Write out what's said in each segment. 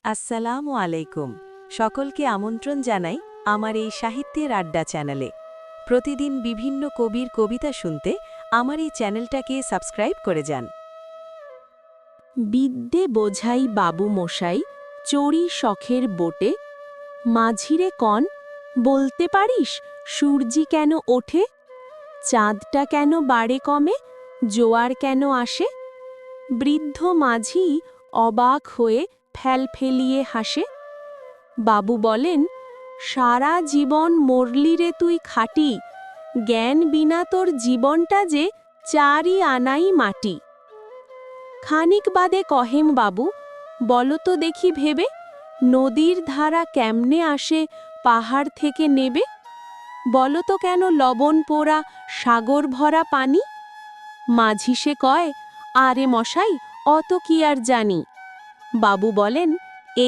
আসসালামু আলাইকুম। সকলকে আমন্ত্রণ জানাই আমার এই সাহিত্যের আড্ডা চ্যানেলে। প্রতিদিন বিভিন্ন কবির কবিতা শুনতে আমার এই চ্যানেলটাকে সাবস্ক্রাইব করে যান। বিদ্যে বোঝাই বাবু মশাই চড়ি শখের বোটে, মাঝিরে কন বলতে পারিস সূর্যি কেন ওঠে, চাঁদটা কেন বাড়ে কমে, জোয়ার কেন আসে। বৃদ্ধ মাঝি অবাক হয়ে ফেলিয়ে হাসে। বাবু বলেন, সারা জীবন মরলি রে তুই খাটি, জ্ঞান বিনা তোর জীবনটা যে চারি আনাই মাটি। খানিক বাদে কহেন বাবু, বলো তো দেখি ভেবে, নদীর ধারা কেমনে আসে পাহাড় থেকে নেবে। বলো তো কেন লবণ পোড়া সাগর ভরা পানি। মাঝি সে কয়, আরে মশাই অত কি আর জানি। বাবু বলেন,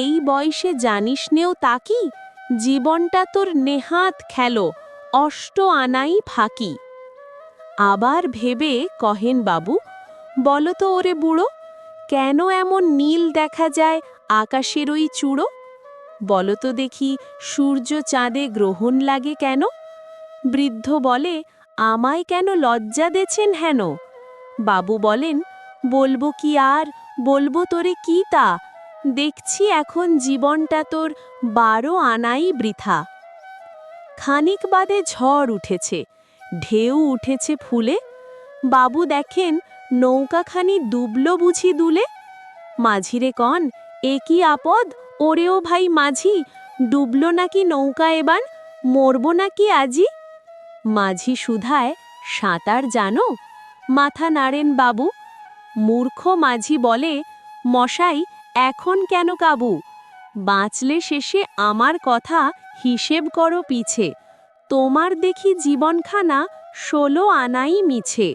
এই বয়সে জানিস নেও তা কি, জীবনটা তোর নেহাত খেলো অষ্ট আনাই ফাঁকি। আবার ভেবে কহেন বাবু, বলো তো ওরে বুড়ো, কেন এমন নীল দেখা যায় আকাশের ওই চূড়ো। বলো তো দেখি সূর্য চাঁদে গ্রহণ লাগে কেন। বৃদ্ধ বলে, আমায় কেন লজ্জা দেছেন হেন। বাবু বলেন, বলবো কি আর, বলবো তোরে কি তা, দেখছি এখন জীবনটা তোর 12 আনাই বৃথা। খানিক বাদে ঝড় উঠেছে, ঢেউ উঠেছে ফুলে। বাবু দেখেন নৌকাখানি ডুবলো বুঝি দুলে। মাঝিরে কন, এ কি আপদ, ওরেও ভাই মাঝি, ডুবলো নাকি নৌকা এবার, মরবো নাকি আজি। মাঝি শুধায়, সাঁতার জানো। মাথা নাড়েন বাবু। মূর্খ মাঝি বলে, মশাই এখন কেন কাবু, বাঁচলে শেষে আমার কথা হিসেব করো পিছে, তোমার দেখি জীবনখানা 16 আনাই মিছে।